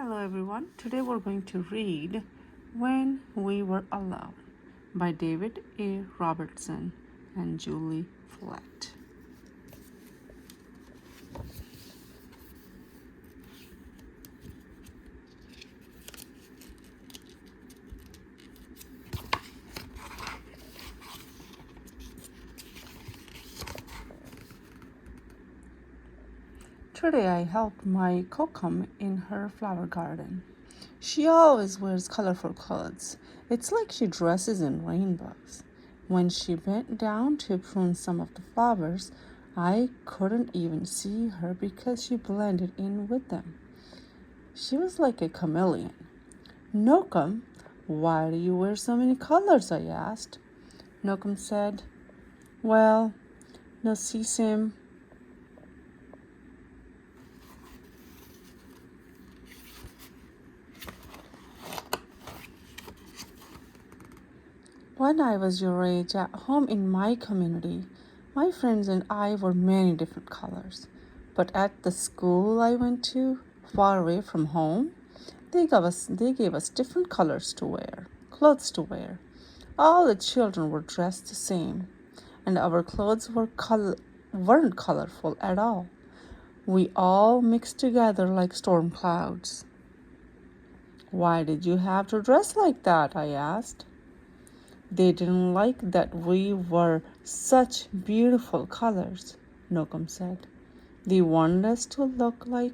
Hello everyone. Today we're going to read When We Were Alone by David A. Robertson and Julie Flett. Today I helped my Kokum in her flower garden. She always wears colorful clothes. It's like she dresses in rainbows. When she bent down to prune some of the flowers, I couldn't even see her because she blended in with them. She was like a chameleon. Nokum, why do you wear so many colors? I asked. Nokum said, Well, no sisim. When I was your age at home in my community, my friends and I were many different colors. But at the school I went to, far away from home, they gave us different colors to wear, clothes to wear. All the children were dressed the same, and our clothes weren't colorful at all. We all mixed together like storm clouds. Why did you have to dress like that? I asked. They didn't like that we were such beautiful colors, Nokum said. They wanted us to look like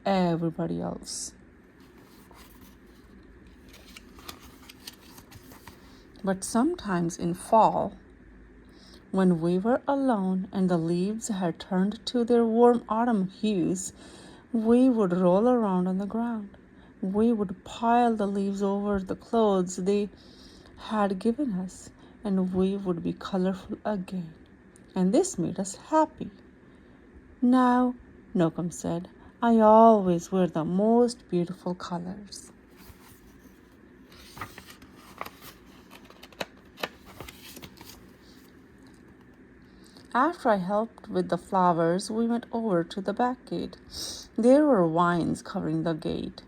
everybody else. But sometimes in fall, when we were alone and the leaves had turned to their warm autumn hues, we would roll around on the ground. We would pile the leaves over the clothes they had given us, and we would be colorful again. And this made us happy. Now, Nokum said, I always wear the most beautiful colors. After I helped with the flowers, we went over to the back gate. There were vines covering the gate,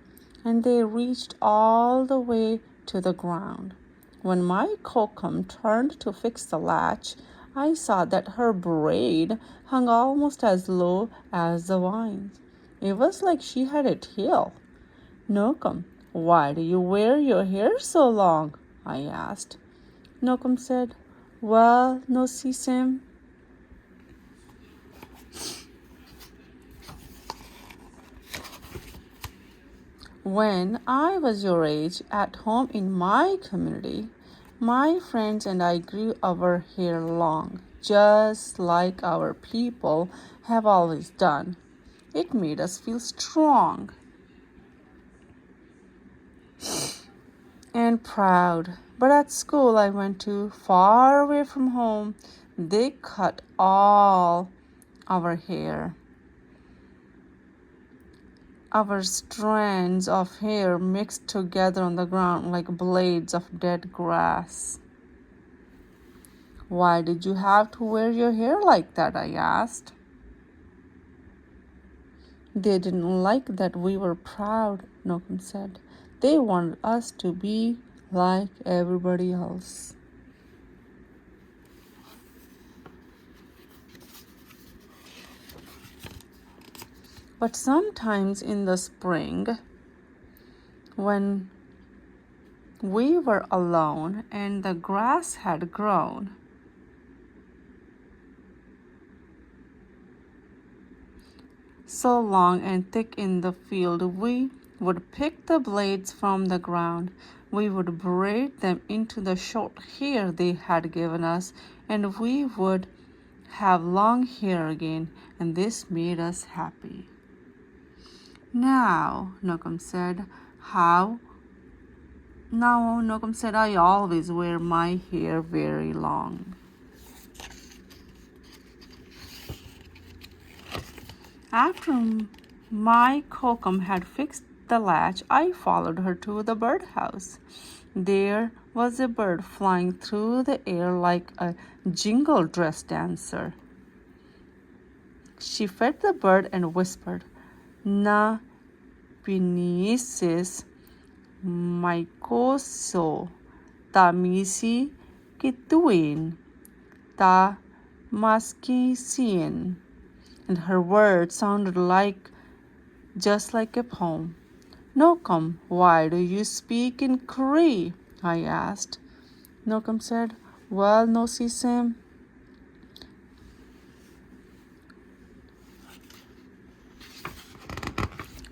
and they reached all the way to the ground. When my Kokum turned to fix the latch, I saw that her braid hung almost as low as the vines. It was like she had a tail. Nokum, why do you wear your hair so long? I asked. Nokum said, Well, no sisim. When I was your age at home in my community, my friends and I grew our hair long, just like our people have always done. It made us feel strong and proud. But at school I went to, far away from home, they cut all our hair. Our strands of hair mixed together on the ground like blades of dead grass. Why did you have to wear your hair like that? I asked. They didn't like that we were proud, Nokum said. They wanted us to be like everybody else. But sometimes in the spring, when we were alone and the grass had grown, so long and thick in the field, we would pick the blades from the ground. We would braid them into the short hair they had given us, and we would have long hair again, and this made us happy. Now, Nokum said, I always wear my hair very long. After my Kokum had fixed the latch, I followed her to the birdhouse. There was a bird flying through the air like a jingle dress dancer. She fed the bird and whispered, Na Pinisis Mycoso Tamisi Kituin Ta Maskisian. And her words sounded just like a poem. Nokam, why do you speak in Cree? I asked. Nokam said, well, no sisem.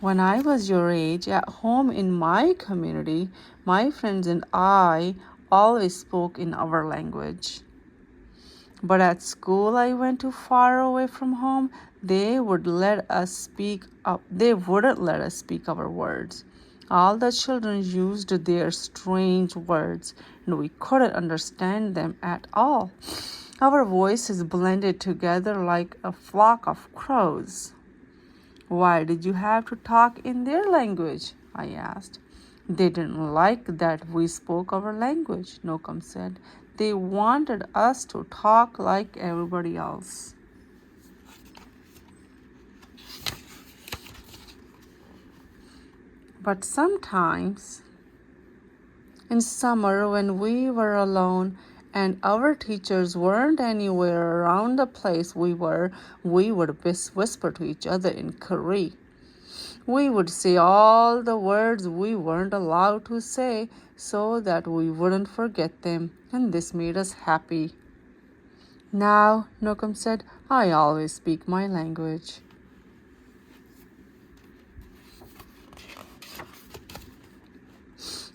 When I was your age, at home in my community, my friends and I always spoke in our language. But at school I went to far away from home, they wouldn't let us speak our words. All the children used their strange words, and we couldn't understand them at all. Our voices blended together like a flock of crows. Why did you have to talk in their language? I asked. They didn't like that we spoke our language, Nokam said. They wanted us to talk like everybody else. But sometimes, in summer when we were alone and our teachers weren't anywhere around the place we were, we would whisper to each other in Cree. We would say all the words we weren't allowed to say so that we wouldn't forget them, and this made us happy. Now, Nokam said, I always speak my language.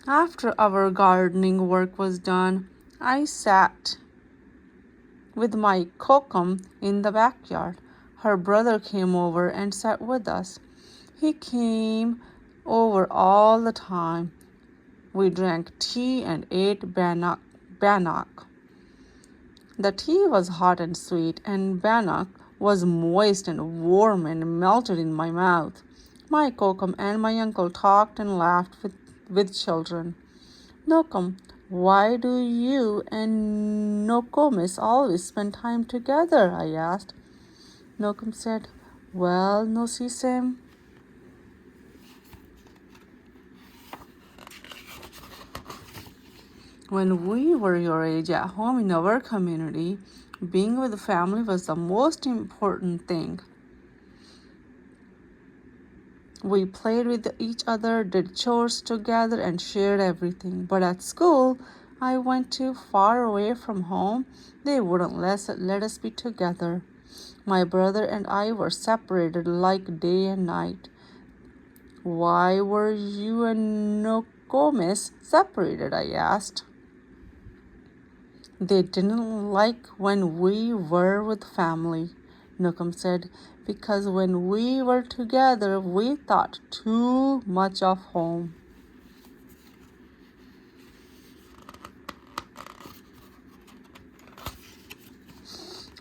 After our gardening work was done, I sat with my kokum in the backyard. Her brother came over and sat with us. He came over all the time. We drank tea and ate bannock. The tea was hot and sweet, and bannock was moist and warm and melted in my mouth. My kokum and my uncle talked and laughed with children. Nokam, why do you and Nokomis always spend time together? I asked. Nokam said, well, no sisem. When we were your age at home in our community, being with the family was the most important thing. We played with each other, did chores together, and shared everything. But at school, I went too far away from home. They wouldn't let us be together. My brother and I were separated like day and night. Why were you and Nokomis separated? I asked. They didn't like when we were with family, Nokam said, because when we were together, we thought too much of home.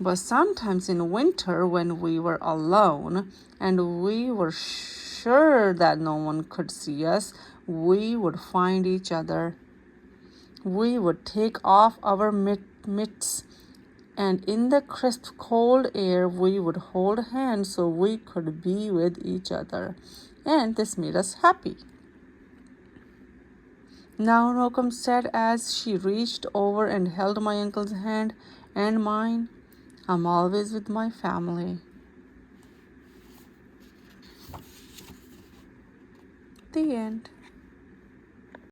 But sometimes in winter, when we were alone and we were sure that no one could see us, we would find each other. We would take off our mitts, and in the crisp, cold air, we would hold hands so we could be with each other. And this made us happy. Now, Nokam said as she reached over and held my uncle's hand and mine, I'm always with my family. The end.